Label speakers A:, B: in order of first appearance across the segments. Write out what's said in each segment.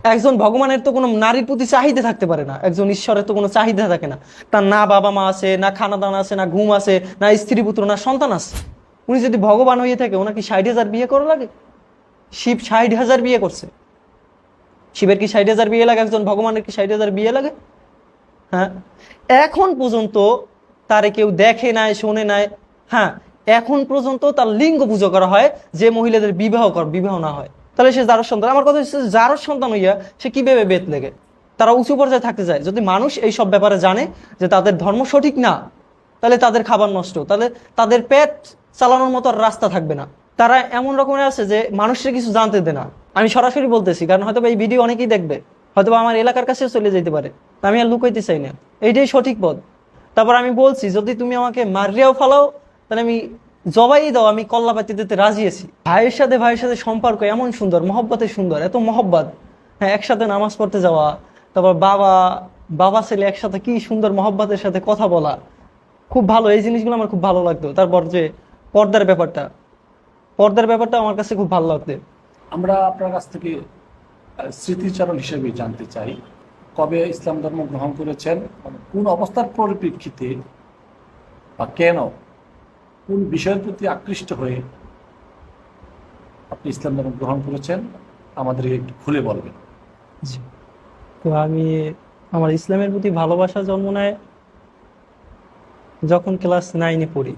A: একজন ভগবানের তো কোনো নারীর প্রতি চাহিদা থাকতে পারে না, একজন ঈশ্বরের তো কোনো চাহিদা থাকে না। তার না বাবা মা আছে, না খানা দানা আছে, না ঘুম আছে, না স্ত্রী পুত্র, না সন্তান আছে। উনি যদি ভগবান হয়ে থাকে, ওনার কি 60,000 বিয়ে করা লাগে? শিব 60,000 বিয়ে করছে। শিবের কি 60,000 বিয়ে লাগে? একজন ভগবানের কি 60,000 বিয়ে লাগে? হ্যাঁ, এখন পর্যন্ত তারে কেউ দেখে নাই, শোনে নাই। হ্যাঁ, এখন পর্যন্ত তার লিঙ্গ পুজো করা হয়, যে মহিলাদের বিবাহ না হয়। তাহলে সে যার সন্তান, আমার কথা হচ্ছে যার সন্তান হইয়া সে কিভাবে বেত লেগে? তারা উঁচু পর্যায়ে থাকতে চায়। যদি মানুষ এই সব ব্যাপারে জানে যে তাদের ধর্ম সঠিক না, তাহলে তাদের খাবার নষ্ট, তাহলে তাদের পেট চালানোর মতো আর রাস্তা থাকবে না। তারা এমন রকমের আছে যে মানুষের কিছু জানতে দেয় না। আমি সরাসরি বলতেছি, কারণ হয়তো এই ভিডিও অনেকেই দেখবে, হয়তো আমার এলাকার কাছেও চলে যেতে পারে। আমি আর লুকাইতে চাই না, এইটাই সঠিক পথ। তারপর আমি বলছি, যদি তুমি আমাকে মারিয়াও ফালাও, তাহলে আমি জবাই দাও, আমি কল্লা পাতি দিতে রাজি আছি। ভাইয়ের সাথে সম্পর্ক এমন সুন্দর, মহব্বতে সুন্দর, এত মহব্বত। হ্যাঁ, একসাথে নামাজ পড়তে যাওয়া, তারপর বাবা বাবা ছেলে একসাথে কি সুন্দর মহব্বতের সাথে কথা বলা, খুব ভালো। এই জিনিসগুলো আমার খুব ভালো লাগতো। তারপর যে পর্দার ব্যাপারটা, পর্দার ব্যাপারটা আমার কাছে খুব ভালো লাগতো।
B: আমরা আপনার কাছ থেকে স্মৃতিচারণ হিসেবে জানতে চাই, কবে ইসলাম ধর্ম গ্রহণ করেছেন, মানে কোন অবস্থার পরিপ্রেক্ষিতে বা কেন, কোন বিষয়ের প্রতি আকৃষ্ট হয়ে আপনি ইসলাম ধর্ম গ্রহণ করেছেন, আমাদেরকে একটু খুলে বলবেন।
A: জি। তো আমি, আমার ইসলামের প্রতি ভালোবাসা জন্ম নেয় যখন ক্লাস 9-এ পড়ি,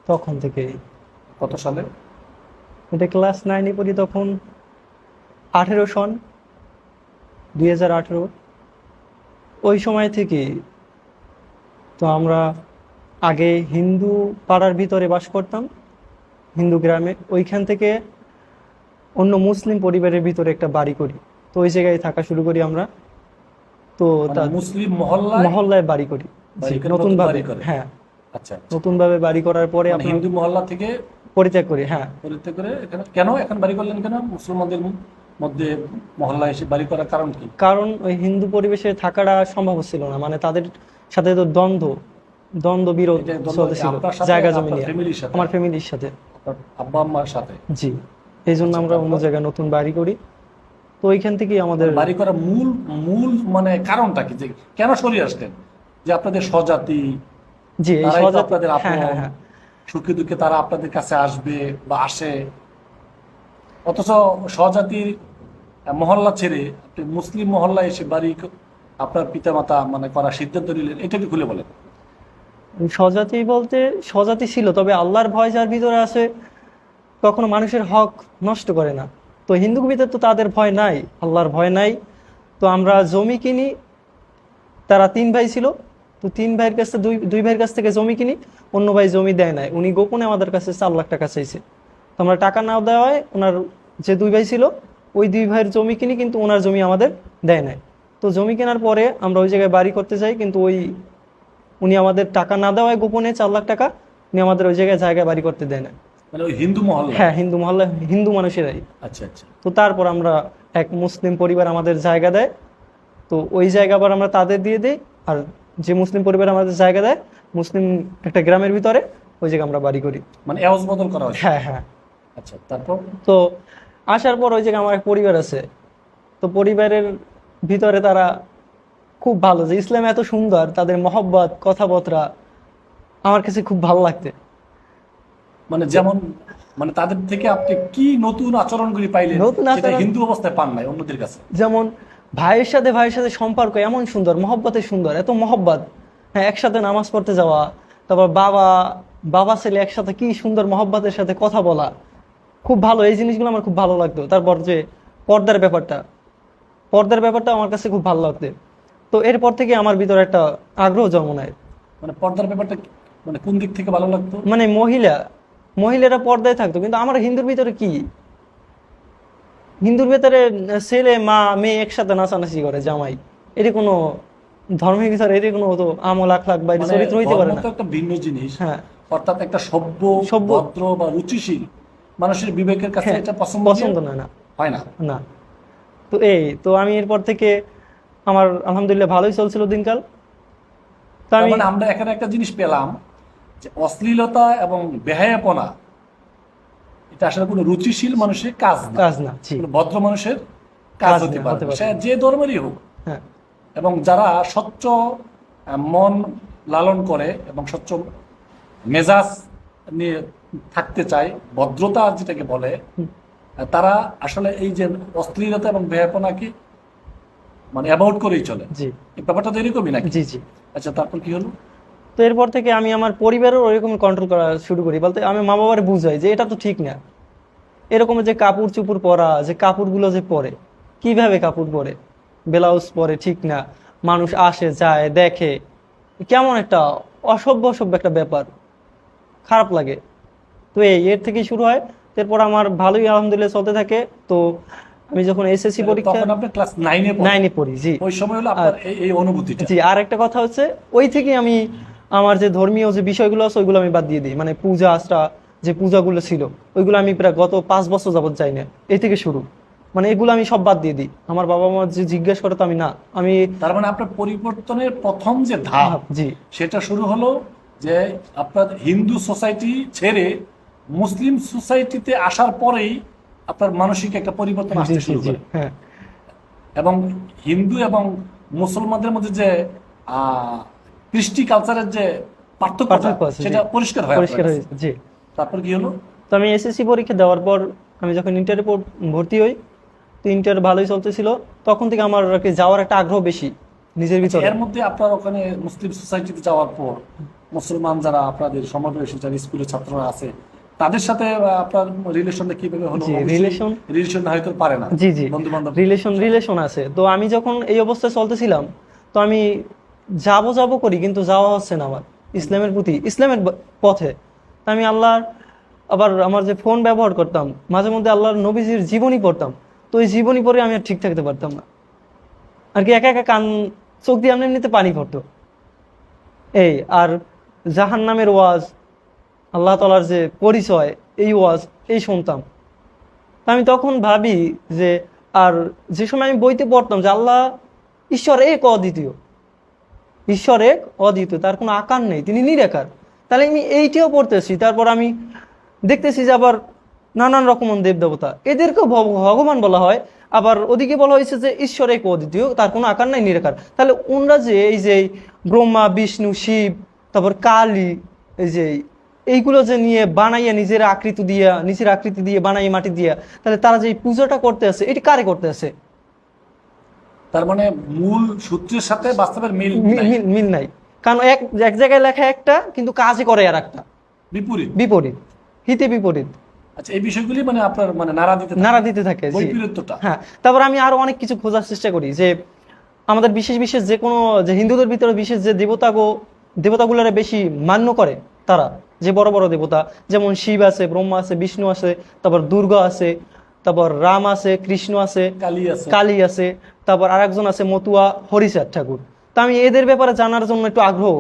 A: তখন থেকে।
B: কত সালে?
A: এটা ক্লাস 9-এ পড়ি তখন, 18 সন, 2018। ওই সময় থেকে তো আমরা আগে হিন্দু পাড়ার ভিতরে বাস করতাম, হিন্দু গ্রামে। ওইখান থেকে অন্য মুসলিম পরিবারের ভিতরে একটা বাড়ি করি, তো ওই জায়গায় থাকা শুরু করি আমরা। তো
B: মানে
A: তার
B: মুসলিম মহল্লায়
A: মহল্লায় বাড়ি করি। জি,
B: বাড়ি করে,
A: নতুন
B: নতুন
A: ভাবে।
B: বাড়ি করে।
A: হ্যাঁ,
B: আচ্ছা আচ্ছা।
A: নতুন ভাবে বাড়ি করার পরে
B: মানে
A: আপনার
B: হিন্দু মহল্লা থেকে
A: পরিত্যাগ করি। হ্যাঁ,
B: পরিত্যাগ করে এখানে কেন এখন বাড়ি করলেন, কেন মুসলমানদের মধ্যে মহল্লা এসে বাড়ি করার কারণ কি?
A: কারণ ওই হিন্দু পরিবেশে থাকাটা সম্ভব ছিল না, মানে তাদের সাথে তো দ্বন্দ্ব বিরোধ
B: এটা দ্বন্দ্ব
A: চলতেছিল
B: আপনার সাথে,
A: জায়গা জমি
B: আপনার
A: নিয়ে,
B: ফ্যামিলির সাথে?
A: আমার ফ্যামিলির সাথে।
B: আপনার আব্বা আম্মার সাথে?
A: জি, এই জন্য
B: আচ্ছা,
A: আমরা অন্য
B: তারপর?
A: জায়গায় নতুন বাড়ি করি। তো ওইখান থেকেই আমাদের
B: মানে বাড়ি করার মূল মূল মানে কারণটা কি, যে কেন সরিয়ে আসলেন? যে আপনাদের স্বজাতি,
A: জি, এই
B: তারাই তো
A: সজাত।
B: আপনাদের
A: হ্যাঁ,
B: আপন,
A: হ্যাঁ, হ্যাঁ।
B: সুখে দুঃখে তারা আপনাদের কাছে আসবে বা আসে, অথচ স্বজাতির মহল্লা ছেড়ে আপনি মুসলিম মহল্লায় এসে আপনার পিতামাতা মানে করার সিদ্ধান্ত নিলেন, এটা কি খুলে বলেন।
A: স্বজাতি বলতে স্বজাতি ছিল, তবে আল্লাহর ভয় যার ভিতরে আছে কখনো মানুষের হক নষ্ট করে না। তো হিন্দুর ভিতরে তো তাদের ভয় নাই, আল্লাহর ভয় নাই। তো আমরা জমি কিনি, তারা 3 ভাই ছিল। তো 3 ভাইয়ের কাছে দুই ভাইয়ের কাছ থেকে জমি কিনি। অন্য ভাই জমি দেয় নাই, উনি গোপনে আমাদের কাছে 4 লাখ টাকা চাইছে। তো আমরা টাকা নাও দেওয়া হয়, ওনার যে 2 ভাই ছিল ওই 2 ভাইয়ের জমি কিনি, কিন্তু ওনার জমি আমাদের দেয় নাই। তো জমি কেনার পরে আমরা ওই জায়গায় বাড়ি করতে চাই, কিন্তু উনি আমাদের টাকা না দেওয়ায় গোপনে 4 লাখ টাকা উনি আমাদের ওই জায়গায় বাড়ি করতে দেয় না।
B: মানে ওই হিন্দু মহল্লা?
A: হ্যাঁ, হিন্দু মহল্লা, হিন্দু মানুষেরাই।
B: আচ্ছা আচ্ছা।
A: তো তারপর আমরা, এক মুসলিম পরিবার আমাদের জায়গা দেয়, তো ওই জায়গা আবার আমরা তাদের দিয়ে দিই। আর যে মুসলিম পরিবার আমাদের জায়গা দেয়, মুসলিম একটা গ্রামের ভিতরে, ওই জায়গায় আমরা বাড়ি করি।
B: মানে এওজ বদল করা হয়েছে?
A: হ্যাঁ, হ্যাঁ।
B: আচ্ছা, তারপর?
A: তো আসার পর ওই জায়গায় আমার এক পরিবার আছে। তো পরিবারের ভিতরে তারা খুব ভালো, যে ইসলাম এত সুন্দর, তাদের মহব্বত কথাবার্তা আমার কাছে খুব ভালো লাগতে।
B: মানে যেমন, মানে তাদের থেকে আপনি কি নতুন আচরণগুলি পাইলেন
A: নতুন
B: যেটা
A: আচরণ,
B: হিন্দু অবস্থায় পান নাই অন্যদের কাছে?
A: যেমন ভাইয়ের সাথে সম্পর্ক এমন সুন্দর, মহব্বতে সুন্দর, এত মহব্বত। হ্যাঁ, একসাথে নামাজ পড়তে যাওয়া, তারপর বাবা ছেলে একসাথে কি সুন্দর মহব্বতের সাথে কথা বলা, খুব ভালো। এই জিনিসগুলো আমার খুব ভালো লাগতো। তারপর যে পর্দার ব্যাপারটা আমার কাছে খুব ভালো লাগতো। তো এরপর থেকে আমার ভিতরে একটা আগ্রহ জন্ম নেয়।
B: মানে পর্দার ব্যাপারটা মানে কোন দিক থেকে ভালো লাগতো?
A: মানে মহিলারা পর্দায় থাকতো, কিন্তু আমার হিন্দুর ভিতরে কি, হিন্দুর ভেতরে ছেলে মা মেয়ে একসাথে নাচানাচি করে, জামাই, এটি কোনো ধর্মের ভিতরে এটি কোনো তো আমল আখলাক বা
B: মানে
A: চরিত্র হইতে পারে
B: ধর্ম
A: না।
B: তো একটা ভিন্ন জিনিস,
A: হ্যাঁ,
B: অর্থাৎ একটা সভ্য
A: সভ্য,
B: ভদ্র বা রুচিশীল মানুষের বিবেকের কাছে
A: হ্যাঁ,
B: এটা
A: পছন্দ নয় না।
B: হয় না।
A: না। তো তো আমি এরপর থেকে আমার আলহামদুলিল্লাহ ভালোই চলছিল দিনকাল। তো
B: তার
A: আমি,
B: মানে আমরা এখানে একটা জিনিস পেলাম, যে অশ্লীলতা এবং বেহায়াপনা এটা আসলে কোনো রুচিশীল মানুষের কাজ না,
A: কাজ না। জি,
B: কোনো ভদ্র মানুষের কাজ হতে পারে না। সে যে ধর্মেরই হোক।
A: হ্যাঁ
B: এবং যারা স্বচ্ছ মন লালন করে এবং স্বচ্ছ মেজাজ নিয়ে থাকতে চায়, ভদ্রতা যেটাকে বলে, তারা আসলে এই যে অশ্লীলতা এবং বেহাপনাকে মানে অ্যাভয়েড করেই চলে।
A: জি
B: এই ব্যাপারটা তো এরকমই নাকি?
A: জি জি।
B: আচ্ছা, তারপর কি হলো?
A: তো এরপর থেকে আমি আমার পরিবারের ওইরকম কন্ট্রোল করা শুরু করি, বলতে আমি মা বাবার বুঝাই যে এটা তো ঠিক না। এরকম যে কাপড় চুপড় পরা, যে কাপড়গুলো যে পরে, কিভাবে কাপড় পরে, ব্লাউজ পরে ঠিক না, মানুষ আসে যায় দেখে, কেমন একটা অসভ্য অসভ্য একটা ব্যাপার, খারাপ লাগে। তো এর থেকেই শুরু হয়। এরপর আমার ভালোই আলহামদুলিল্লাহ চলতে থাকে। তো আমি যখন এসএসসি পরীক্ষা
B: তখন আপনি ক্লাস 9-এ
A: 9-এ পড়ি, জি।
B: ওই সময় হলো আপনার এই অনুভূতিটা।
A: জি, আর একটা কথা হচ্ছে ওই থেকে আমি আমার যে ধর্মীয় যে বিষয়গুলো আছে ওইগুলো আমি বাদ দিয়ে দিই, মানে পূজা আশ্রা যে পূজাগুলো ছিল ওইগুলো আমি প্রায় গত 5 বছর যাবত যাই না, এই থেকে শুরু, মানে এগুলো আমি সব বাদ দিয়ে দিই। আমার বাবা মা যে জিজ্ঞেস করে তো আমি না, আমি
B: তার মানে আপনার পরিবর্তনের প্রথম যে ধাপ,
A: জি
B: সেটা শুরু হলো যে আপনার হিন্দু সোসাইটি ছেড়ে মুসলিম সোসাইটিতে আসার পরেই আপনার মানসিক একটা পরিবর্তন
A: জি
B: আসতে
A: জি
B: শুরু
A: জি
B: করে।
A: হ্যাঁ
B: এবং হিন্দু এবং মুসলমানদের মধ্যে যে কৃষ্টি কালচারের যে পার্থক্যটা,
A: পার্থক্য আছে, জি।
B: সেটা পরিষ্কার হয়
A: পরিষ্কার
B: আপনার
A: হয়েছে,
B: কাছে।
A: জি।
B: তারপর কি হলো?
A: তো আমি এসএসসি পরীক্ষা দেওয়ার পর আমি যখন ইন্টারে ভর্তি হই, তো ইন্টার ভালোই চলতেছিল, তখন থেকে আমার আর কি যাওয়ার একটা আগ্রহ বেশি নিজের ভিতরে।
B: এর মধ্যে আপনার ওখানে মুসলিম সোসাইটিতে যাওয়ার পর মুসলমান যারা আপনাদের সমাবেশী যারা স্কুলের ছাত্ররা আছে, তাদের সাথে আপনার রিলেশনটা কিভাবে হলো?
A: জি,
B: রিলেশন হয়তো পারে না,
A: জি জি,
B: বন্ধু বান্ধব
A: রিলেশন আছে। তো আমি যখন এই অবস্থায় চলতেছিলাম, তো আমি যাব করি, কিন্তু যাওয়া হচ্ছে না আমার ইসলামের প্রতি, ইসলামের পথে। তা আমি আল্লাহর, আবার আমার যে ফোন ব্যবহার করতাম, মাঝে মধ্যে আল্লাহর নবীজির জীবনী পড়তাম, তো ওই জীবনী পড়ে আমি আর ঠিক থাকতে পারতাম না আর কি, একা একা কান চোখ দিয়ে এমনিতে পানি পড়তো। এই আর জাহান্নামের ওয়াজ, আল্লাহ তাআলার যে পরিচয়, এই ওয়াজ এই শুনতাম। তা আমি তখন ভাবি যে, আর যে সময় আমি বইতে পড়তাম যে আল্লাহ ঈশ্বর এক অদ্বিতীয়, ঈশ্বর এক অদ্বিতীয়, তার কোনো আকার নেই, তিনি নিরাকার, তাহলে আমি এইটিও পড়তেছি। তারপর আমি দেখতেছি যে আবার নানান রকম দেবদেবতা, এদেরকেও ভগবান বলা হয়, আবার ওদিকে বলা হয়েছে যে ঈশ্বর এক অদ্বিতীয়, তার কোনো আকার নাই, নিরাকার। তাহলে ওনরা যে এই যে ব্রহ্মা বিষ্ণু শিব, তারপর কালী, এই যে এইগুলো যে নিয়ে বানাইয়া নিজের আকৃতি দিয়ে বানাইয়া মাটি দিয়া, তাহলে তারা যে এই পূজাটা করতে আছে, এটি কারে করতে আছে?
B: তার মানে মূল সূত্রের সাথে বাস্তবের মিল নাই।
A: মিল নাই, কারণ এক এক জায়গায় লেখা একটা, কিন্তু কাজে করে আর একটা, বিপরীত, হিতে বিপরীত।
B: আচ্ছা, এই বিষয়গুলি মানে আপনার মানে নাড়া দিতে থাকে
A: জি।
B: বৈপরীত্যটা।
A: হ্যাঁ, তারপর আমি আরো অনেক কিছু খোঁজার চেষ্টা করি যে আমাদের বিশেষ যে কোনো, যে হিন্দুদের ভিতরে বিশেষ যে দেবতাগুলোরে বেশি মান্য করে, তারা যে বড় বড় দেবতা, যেমন শিব আছে, ব্রহ্মা আছে, বিষ্ণু আছে, তারপর দুর্গা আছে, তারপর রাম আছে, কৃষ্ণ আছে, কালী আছে, তারপর আরেকজন আছে মতুয়া হরিচাঁদ ঠাকুর। তা আমি এদের ব্যাপারে জানার জন্য একটু আগ্রহ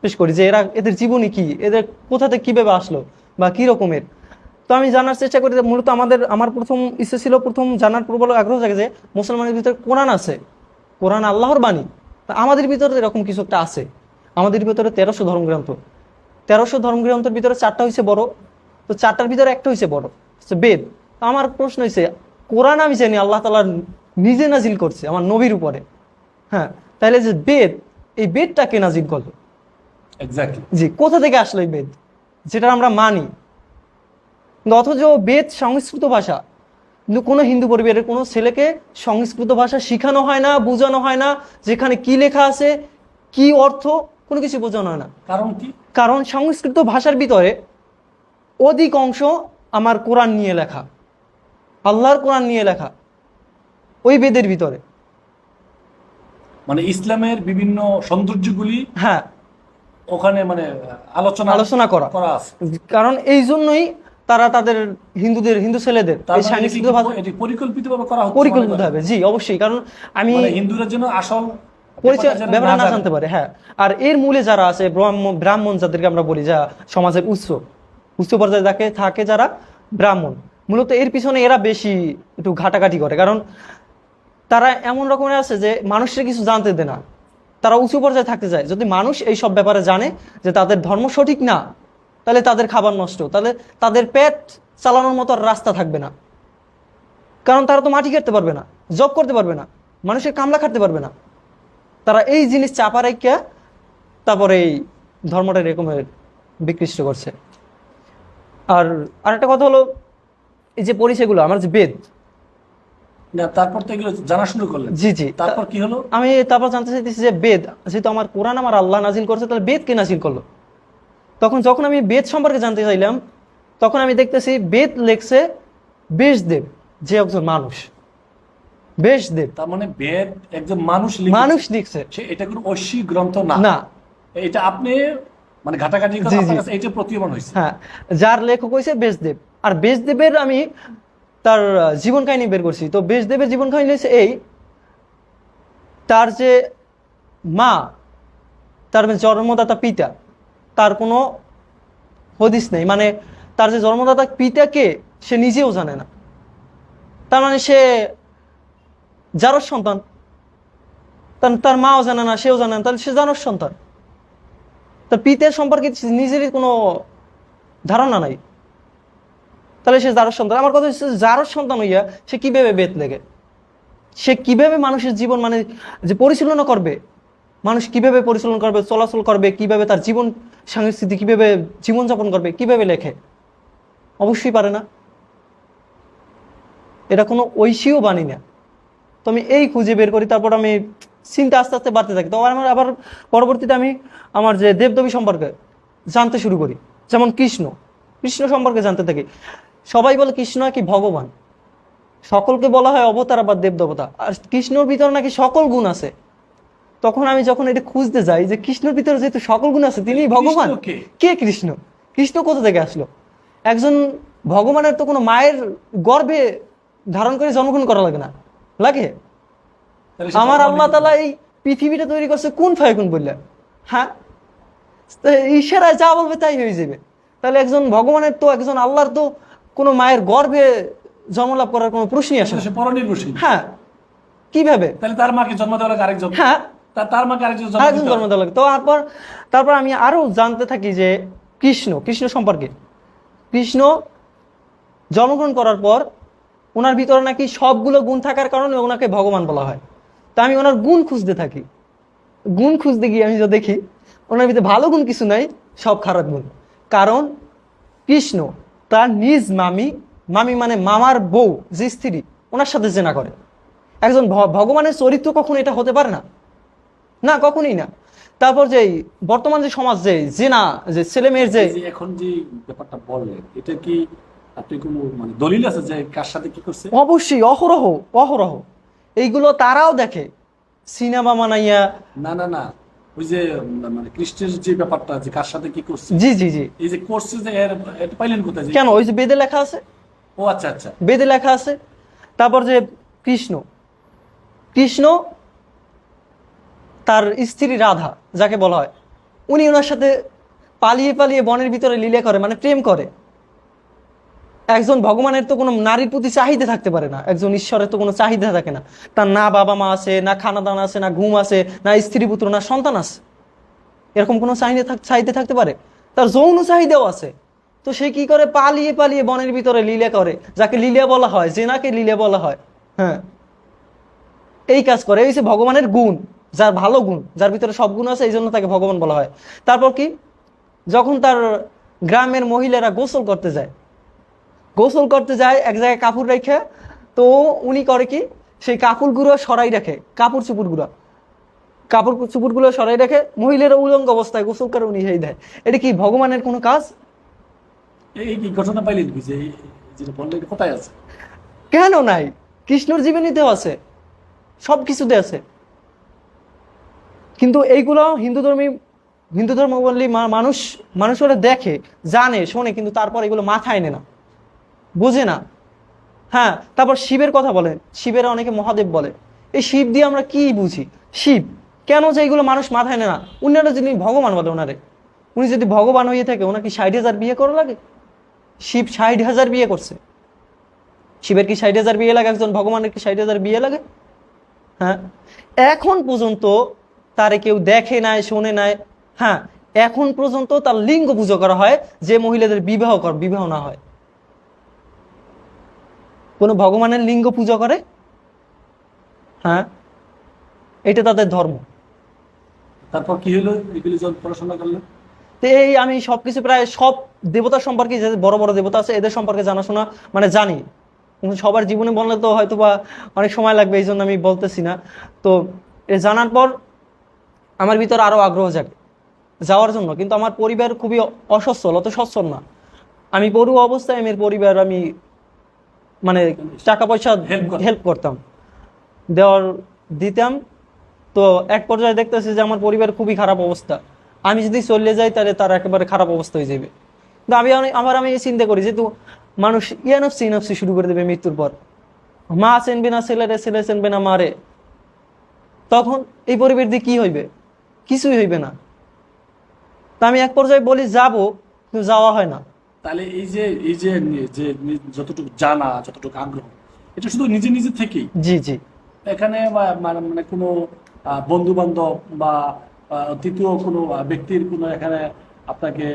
A: পেশ করি যে এদের জীবনী কি, এদের কোথা থেকে কিভাবে আসলো বা কি রকমের। তো আমি জানার চেষ্টা করি যে মূলত আমার প্রথম ইচ্ছে ছিল, প্রথম জানার প্রবল আগ্রহ জাগে যে মুসলমানের ভিতরে কোরআন আছে, কোরআন আল্লাহর বাণী, তা আমাদের ভিতরে এরকম কিছু একটা আছে। আমাদের ভিতরে 1300 ধর্মগ্রন্থ, 1300 ধর্মগ্রন্থের ভিতরে 4টা হয়েছে বড়, তো 4টার ভিতরে একটা হয়েছে বড়, বেদ। আমার প্রশ্ন হয়েছে, কোরআন আমি জানি আল্লাহ তাআলা নিজে নাজিল করছে আমার নবীর উপরে, হ্যাঁ, তাহলে যে বেদ, এই বেদটা কে নাজিল করলো? জি, কোথা থেকে আসলো এই বেদ, যেটা আমরা মানি? অথচ বেদ সংস্কৃত ভাষা, কিন্তু কোনো হিন্দু পরিবারের কোনো ছেলেকে সংস্কৃত ভাষা শিখানো হয় না, বোঝানো হয় না, যেখানে কি লেখা আছে, কি অর্থ, কোনো কিছু বোঝানো হয় না।
B: কারণ কি?
A: কারণ সংস্কৃত ভাষার ভিতরে অধিক অংশ আমার কোরআন নিয়ে লেখা, আল্লাহর কোরআন নিয়ে লেখা, ওই বেদের ভিতরে।
B: মানে ইসলামের বিভিন্ন সৌন্দর্যগুলি,
A: হ্যাঁ,
B: ওখানে মানে আলোচনা করা আছে।
A: কারণ এই জন্যই তারা তাদের হিন্দু ছেলেদের
B: পরিকল্পিতভাবে করা হচ্ছে,
A: পরিকল্পিতভাবে। জি, অবশ্যই, কারণ আমি
B: হিন্দুরা যেন আসল
A: পরিচয় ব্যাপারে না জানতে পারে। হ্যাঁ, আর এর মূলে যারা আছে ব্রাহ্মণ, যাদেরকে আমরা বলি, যা সমাজের উচ্চ পর্যায়ে থাকে যারা ব্রাহ্মণ, মূলত এর পিছনে এরা বেশি একটু ঘাটাঘাটি করে। কারণ তারা এমন রকমের আছে যে মানুষের কিছু জানতে দেয় না, তারা উঁচু পর্যায়ে থাকতে চায়। যদি মানুষ এই সব ব্যাপারে জানে যে তাদের ধর্ম সঠিক না, তাহলে তাদের খাবার নষ্ট, তাহলে তাদের পেট চালানোর মতো রাস্তা থাকবে না। কারণ তারা তো মাটি কাটতে পারবে না, জব করতে পারবে না, মানুষের কামলা খাটতে পারবে না। তারা এই জিনিস চাপা রাখিয়া তারপরে এই ধর্মটা এরকমের বিকৃষ্ট করছে। আর আরেকটা কথা হলো, এই যে পরিচয়গুলো আমার যে বেদ,
B: না তারপর তো এগুলো জানা শুরু করলেন।
A: জি জি,
B: তারপর কি হলো?
A: আমি তারপর জানতে চাইতেছি যে বেদ যেহেতু আমার কোরআন আমার আল্লাহ নাজিল করছে, তাহলে বেদ কে নাজিল করলো? যখন আমি বেদ সম্পর্কে জানতে চাইলাম, তখন আমি দেখতেছি বেদ লেখছে ব্যাসদেব, যে একজন মানুষ। ব্যাসদেব
B: তার মানে বেদ একজন মানুষ
A: মানুষ লিখছে,
B: এটা কোনো ঐশী গ্রন্থ না।
A: না।
B: এটা আপনি মানে ঘাটাঘাটি করে
A: জি,
B: আপনার
A: জি।
B: কাছে এটা প্রতীয়মান হয়েছে।
A: হ্যাঁ, যার লেখক হয়েছে ব্যাসদেব। আর ব্যাসদেবের আমি তার জীবন কাহিনী বের করছি। তো ব্যাসদেবের জীবন কাহিনী হচ্ছে এই, তার যে মা, তার জন্মদাতা পিতা, তার কোনো হদিস নেই। মানে তার যে জন্মদাতা পিতাকে সে নিজেও জানে না। তার মানে সে যারর সন্তান, তার মাও জানে না, সেও জানে না, তাহলে সে যারর সন্তান। তার পিতার সম্পর্কে নিজেরই কোনো ধারণা নাই, তাহলে সে যারর সন্তান। আমার কথা হচ্ছে যারর সন্তান হইয়া সে কিভাবে বেদ লেগে, সে কিভাবে মানুষের জীবন মানে যে পরিচালনা করবে, মানুষ কিভাবে পরিচালনা করবে, চলাচল করবে, কিভাবে তার জীবন সংস্কৃতি কিভাবে জীবনযাপন করবে, কিভাবে লেখে? অবশ্যই পারে না। এটা কোনো ঐশীও বাণী না। তো আমি এই খুঁজে বের করি, তারপর আমি চিন্তা আস্তে আস্তে বাড়তে থাকি। তো আমার আবার পরবর্তীতে আমি আমার যে দেবদেবী সম্পর্কে জানতে শুরু করি। যেমন কৃষ্ণ, কৃষ্ণ সম্পর্কে জানতে থাকি। সবাই বলে কৃষ্ণ নাকি ভগবান, সকলকে বলা হয় অবতার বা দেবদেবতা, আর কৃষ্ণর ভিতরে নাকি সকল গুণ আছে। তখন আমি যখন এটা খুঁজতে যাই যে কৃষ্ণর ভিতরে যেহেতু সকল গুণ আছে, তিনি ভগবান।
B: কৃষ্ণ কে?
A: কে কৃষ্ণ? কৃষ্ণ কোথা থেকে আসলো? একজন ভগবানের তো কোনো মায়ের গর্ভে ধারণ করে জন্মগ্রহণ করা লাগে না, লাগে?
B: তাহলে সে
A: আমার
B: ভগবান
A: আল্লাহ
B: কি?
A: তাআলা এই পৃথিবীটা তৈরি করছে কোন ফায়াকুন বললে, হ্যাঁ? তো ইশারায় যা বলবে তাই হয়ে যাবে। তাহলে একজন ভগবানের তো, একজন আল্লাহর তো কোনো মায়ের গর্ভে জন্মলাভ করার কোনো প্রশ্নই আসে
B: তাহলে
A: না।
B: সে পরনির্ভরশীল।
A: হ্যাঁ, কিভাবে?
B: তাহলে তার মাকে জন্ম দেওয়া লাগে আরেকজন।
A: হ্যাঁ,
B: তার মাকে আরেকজন জন্ম
A: আরেকজন
B: দিতে
A: জন্ম
B: হবে।
A: দেওয়া লাগে। তো তারপর আমি আরো জানতে থাকি যে কৃষ্ণ সম্পর্কে। কৃষ্ণ জন্মগ্রহণ করার পর ওনার ভিতরে নাকি সবগুলো গুণ থাকার কারণে ওনাকে ভগবান বলা হয়। তা আমি ওনার গুণ খুঁজতে থাকি। গুণ খুঁজতে গিয়ে আমি যা দেখি ওনার ভিতরে ভালো গুণ কিছু নাই, সব খারাপ গুণ। কারণ কৃষ্ণ তার নিজ মামি মানে মামার বউ যে স্ত্রী, ওনার সাথে জেনা করে। একজন ভগবানের চরিত্র কখনো এটা হতে পারে না, না, কখনই না। তারপর যে বর্তমান যে সমাজ যে জেনা, যে ছেলে মেয়ের যে
B: এই যে এখন যে ব্যাপারটা বললেন, এটা কি আপনি কোনো মানে দলিল আছে যে কার সাথে কি করছে?
A: অবশ্যই অহরহ অহরহ এইগুলো তারাও দেখে, সিনেমা বানাইয়া।
B: না না না, ওই যে মানে খ্রিস্টের যে ব্যাপারটা যে কার সাথে কি করছে,
A: জি জি জি।
B: এই যে করছে যে এটা পাইলেন কোথায়?
A: কেন? ওই যে বেদে লেখা আছে,
B: ও আচ্ছা আচ্ছা।
A: বেদে লেখা আছে। তারপর যে কৃষ্ণ তার স্ত্রী রাধা যাকে বলা হয়, উনি ওনার সাথে পালিয়ে পালিয়ে বনের ভিতরে লীলা করে, মানে প্রেম করে। একজন ভগবানের তো কোনো নারীর প্রতি চাহিদা থাকতে পারে না, একজন ঈশ্বরের তো কোনো চাহিদা থাকে না। তার না বাবা মা আছে, না খানা দানা আছে, না ঘুম আছে, না স্ত্রী পুত্র, না সন্তান আছে। এরকম কোনো চাহিদা থাকতে পারে? তার যৌন চাহিদাও আছে। তো সে কি করে? পালিয়ে পালিয়ে বনের ভিতরে লীলা করে, যাকে লীলা বলা হয়, জেনাকে লীলা বলা হয়। হ্যাঁ, এই কাজ করে। এই যে ভগবানের গুণ, যার ভালো গুণ, যার ভিতরে সব গুণ আছে, এই জন্য তাকে ভগবান বলা হয়। তারপর কি, যখন তার গ্রামের মহিলারা গোসল করতে যায় এক জায়গায় কাপড় রেখে, তো উনি করে কি, সেই কাপড়গুলো সরাই রাখে, কাপড় চুপুরগুলো সরাই রাখে, মহিলারা উলঙ্গ অবস্থায় গোসল করে উনি সেই দেয়। এটা কি ভগবানের কোনো কাজ?
B: এই কি ঘটনা পাইলেন কি যে যেটা বললেন এটা কোথায় আছে?
A: কেন নাই? কৃষ্ণর জীবনীতেও আছে, সব কিছুতে আছে। কিন্তু এইগুলো হিন্দু ধর্মাবলম্বী মানুষ ওরা দেখে, জানে, শোনে, কিন্তু তারপর এগুলো মাথায় নেয় না, বোঝে না। হ্যাঁ, তারপর শিবের কথা বলেন, শিবের অনেকে মহাদেব বলে। এই শিব দিয়ে আমরা কি বুঝি? শিব কেন যে এইগুলো মানুষ মাথায় নেয় না? উনারা যদি ভগবান বলে, উনি যদি ভগবান হয়ে থাকে, ওনার কি 60,000 বিয়ে করা লাগে? শিব 60,000 বিয়ে করছে। শিবের কি 60,000 বিয়ে লাগে? একজন ভগবানের কি 60,000 বিয়ে লাগে? হ্যাঁ, এখন পর্যন্ত তারে কেউ দেখে নাই, শোনে নাই। হ্যাঁ, এখন পর্যন্ত তার লিঙ্গ পুজো করা হয়, যে মহিলাদের বিবাহ না হয়। কোনো ভগবানের লিঙ্গ পূজা করে, হ্যাঁ, এটা তাদের ধর্ম।
B: তারপর কি হলো এগুলি যখন পড়াশোনা করলেন?
A: তো এই আমি সবকিছু প্রায় সব দেবতা সম্পর্কে, যে বড় বড় দেবতা আছে এদের সম্পর্কে জানাশোনা মানে জানি, কিন্তু সবার জীবনে বললে তো হয়তো বা অনেক সময় লাগবে, এই জন্য আমি বলতেছি না। তো এ জানার পর আমার ভিতর আরো আগ্রহ জাগে যাওয়ার জন্য, কিন্তু আমার পরিবার খুবই অসচ্ছল, অত সচ্ছল না। আমি পড়ুয়া অবস্থায় আমার পরিবার আমি মানে টাকা পয়সা
B: Help করতেন।
A: হেল্প করতাম, দেওয়ার দিতাম। তো এক পর্যায়ে দেখতেছি যে আমার পরিবার খুবই খারাপ অবস্থা, আমি যদি চলে যাই তাহলে তার একেবারে খারাপ অবস্থা হয়ে যাবে। কিন্তু আমি চিন্তা করি যে তো মানুষ ইয়ানফসি ইনফসি শুরু করে দেবে মৃত্যুর পর, মা চেনবে না ছেলেরে, ছেলে চেনবে না মারে, তখন এই পরিবার দিয়ে কি হইবে? কিছুই হইবে না। তো আমি এক পর্যায়ে বলি যাবো, কিন্তু যাওয়া হয় না।
B: তাহলে যতটুকু জানা, যতটুকু আগ্রহ, এটা শুধু নিজে নিজে থেকেই?
A: জি জি।
B: এখানে মানে কোনো বন্ধু বান্ধব বা তৃতীয় কোনো ব্যক্তির কোনো এখানে আপনাকে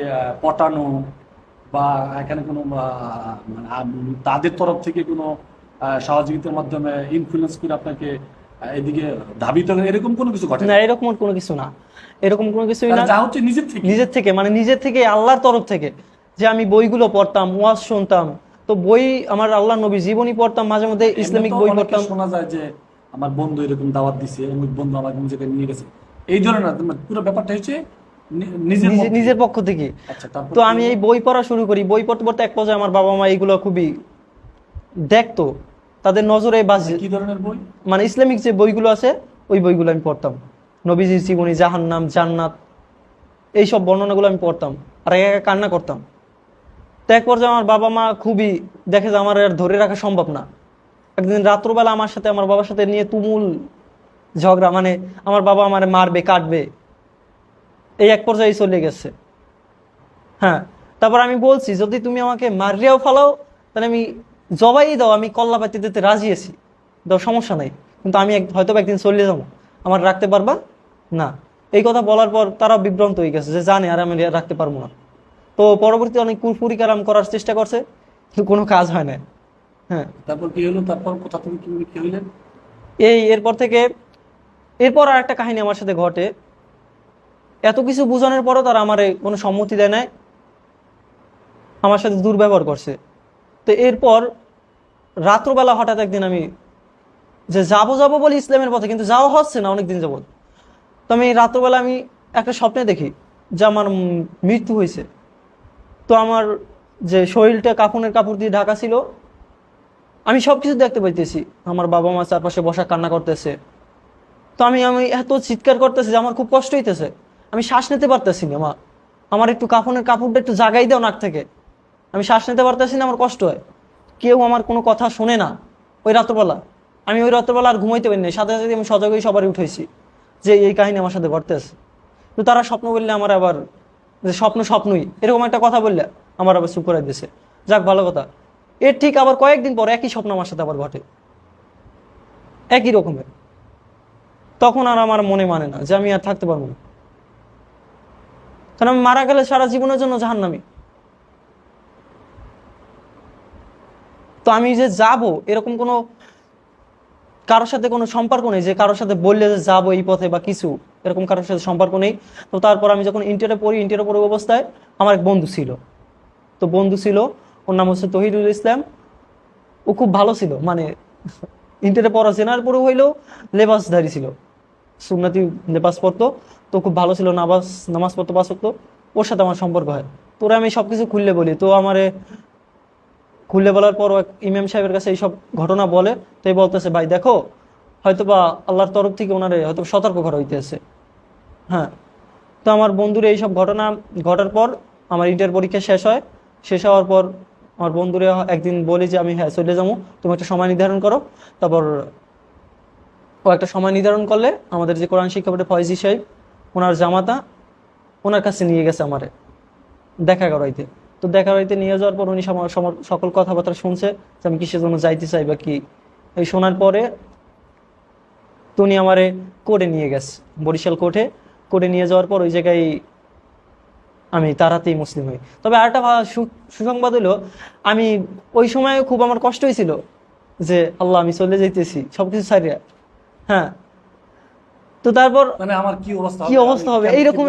B: পটানো বা এখানে কোনো মানে তাদের তরফ থেকে কোনো সহযোগিতার মাধ্যমে ইনফ্লুয়েন্স করে আপনাকে এদিকে ধাবিত করে, এরকম কোনো কিছু ঘটে
A: না, এরকম কোনো কিছু না, এরকম কোনো কিছুই না।
B: যা হচ্ছে নিজের থেকে?
A: নিজের থেকে, মানে নিজের থেকে, আল্লাহর তরফ থেকে। যে আমি বইগুলো পড়তাম, ওয়াজ শুনতাম, তো বই আমার আল্লাহ নবী জীবনী পড়তাম, মাঝে মধ্যে
B: এমনি
A: ইসলামিক
B: তো
A: বই
B: অনেকে
A: পড়তাম।
B: শোনা যায় যে আমার বন্ধু এরকম দাওয়াত দিছে, অমুক বন্ধু আমাকে নিজেকে নিয়ে গেছে, এই ধরনের না, মানে পুরো ব্যাপারটা হচ্ছে নিজের মধ্যে।
A: নিজের পক্ষ থেকে।
B: আচ্ছা, তারপর
A: তো
B: কি
A: আমি
B: হলো?
A: এই বই পড়া শুরু করি, বই পড়তে পড়তে এক পর্যায়ে আমার বাবা মা এইগুলো খুবই দেখতো, তাদের নজরে বাজে।
B: কি ধরনের বই?
A: মানে ইসলামিক যে বইগুলো আছে ওই বইগুলো আমি পড়তাম, নবীজির জীবনী, জাহান্নাম, জান্নাত, এইসব বর্ণনাগুলো আমি পড়তাম আর একা একা কান্না করতাম। তো এক পর্যায়ে আমার বাবা মা খুবই দেখে যে আমার আর ধরে রাখা সম্ভব না। একদিন রাত্রবেলা আমার সাথে আমার বাবার সাথে নিয়ে তুমুল ঝগড়া, মানে আমার বাবা আমার মারবে কাটবে, এই এক পর্যায়ে চলে গেছে। হ্যাঁ, তারপর আমি বলছি যদি তুমি আমাকে মারিয়াও ফালাও তাহলে আমি জবাই দাও, আমি কল্লা পাতি দিতে রাজি আছি, দাও, সমস্যা নাই, কিন্তু আমি হয়তো একদিন চলে যাবো, আমার রাখতে পারবা না। এই কথা বলার পর তারা বিভ্রান্ত হয়ে গেছে যে জানে আর আমি রাখতে পারবো না। তো পরবর্তী অনেক কুরফুরি কালাম করার চেষ্টা করছে, কিন্তু কোনো কাজ হয় না। হ্যাঁ,
B: তারপর কি হলো? তারপর কোথা থেকে কিভাবে কি হইলেন?
A: এরপর থেকে এরপর আর একটা কাহিনী আমার সাথে ঘটে। এত কিছু বোঝানোর পরও তারা আমার কোনো সম্মতি দেয় নাই, আমার সাথে দুর্ব্যবহার করছে। তো এরপর রাত্রবেলা হঠাৎ একদিন আমি যে যাবো যাবো বলি ইসলামের পথে, কিন্তু যাওয়া হচ্ছে না অনেকদিন যাবত। তো আমি রাত্রবেলা আমি একটা স্বপ্নে দেখি যে আমার মৃত্যু হয়েছে। তো আমার যে শরীরটা কাফনের কাপড় দিয়ে ঢাকা ছিল, আমি সবকিছু দেখতে পাইতেছি, আমার বাবা মা চারপাশে বসা কান্না করতেছে। তো আমি আমি এত চিৎকার করতেছি যে আমার খুব কষ্ট হইতেছে, আমি শ্বাস নিতে পারতেছি না। আমার একটু কাফনের কাপড়টা একটু জাগাই দাও নাক থেকে, আমি শ্বাস নিতে পারতেছি না, আমার কষ্ট হয়। কেউ আমার কোনো কথা শোনে না। ওই রাত্রবেলা আমি ওই রাত্রবেলা আর ঘুমাইতে পারিনি, সাথে সাথে আমি সজাগ হয়ে সবারই উঠেছি যে এই কাহিনী আমার সাথে ঘটতেছে। তো তারা স্বপ্ন বললে আমার আবার যে স্বপ্নই এরকম একটা কথা বললে আমার আবার চুপ করে দিয়েছে। যাক, ভালো কথা। এর ঠিক আবার কয়েকদিন পর একই স্বপ্ন আমার সাথে আবার ঘটে, একই রকমের। তখন আর আমার মনে মানে না যে আমি আর থাকতে পারবো না, কারণ আমি মারা গেলে সারা জীবনের জন্য জাহান্নামী। তো আমি যে যাব এরকম কোনো কারোর সাথে কোনো সম্পর্ক নেই, যে কারোর সাথে বললে যে যাবো এই পথে বা কিছু, এরকম কারোর সাথে সম্পর্ক নেই। তো তারপর আমি যখন ইন্টারে পড়ি অবস্থায় আমার এক বন্ধু ছিল। তো বন্ধু ছিল, ওর নাম হচ্ছে তহিদুল ইসলাম। ও খুব ভালো ছিল, মানে ইন্টারে পড়া জেনার পড়ে হইলেও লেবাসধারী ছিল, সুন্নতি লেবাস পড়তো। তো খুব ভালো ছিল, নামাজ পড়তো 5 ওয়াক্ত। ওর সাথে আমার সম্পর্ক হয়। তোরা আমি সবকিছু খুললে বলি, তো আমারে খুলে বলার পর ইমাম সাহেবের কাছে এইসব ঘটনা বলে। তো এই বলতেছে ভাই দেখো, হয়তোবা আল্লাহর তরফ থেকে ওনারে হয়তো সতর্ক করা হইতেছে। হ্যাঁ, তো আমার বন্ধুর এইসব ঘটনা ঘটার পর আমার ইন্টার পরীক্ষা শেষ হয়। শেষ হওয়ার পর আমার বন্ধুরে একদিন বলি যে আমি হ্যাঁ চলে যাবো, তুমি একটা সময় নির্ধারণ করো। তারপর ও একটা সময় নির্ধারণ করলে আমাদের যে কোরআন শিক্ষা বোর্ডে ফয়েজি সাহেব, ওনার জামাতা, ওনার কাছে নিয়ে গেছে আমারে দেখা করাইতে। তো দেখা করাইতে নিয়ে যাওয়ার পর উনি সকল কথাবার্তা শুনছে যে আমি কিসের জন্য যাইতে চাই বা কি। এই শোনার পরে তো উনি আমারে কোর্টে নিয়ে গেছে, বরিশাল কোর্টে নিয়ে যাওয়ার পর ওই জায়গায় আমি তাড়াতেই মুসলিম হই। তবে আরেকটা সুসংবাদ হলো, আমি ওই সময় খুব আমার কষ্ট হয়েছিল যে আল্লাহ আমি চলে যাইতেছি সবকিছু ছাড়িয়া। হ্যাঁ, তো তারপর
B: মানে আমার কি অবস্থা
A: কি অবস্থা হবে, এরকম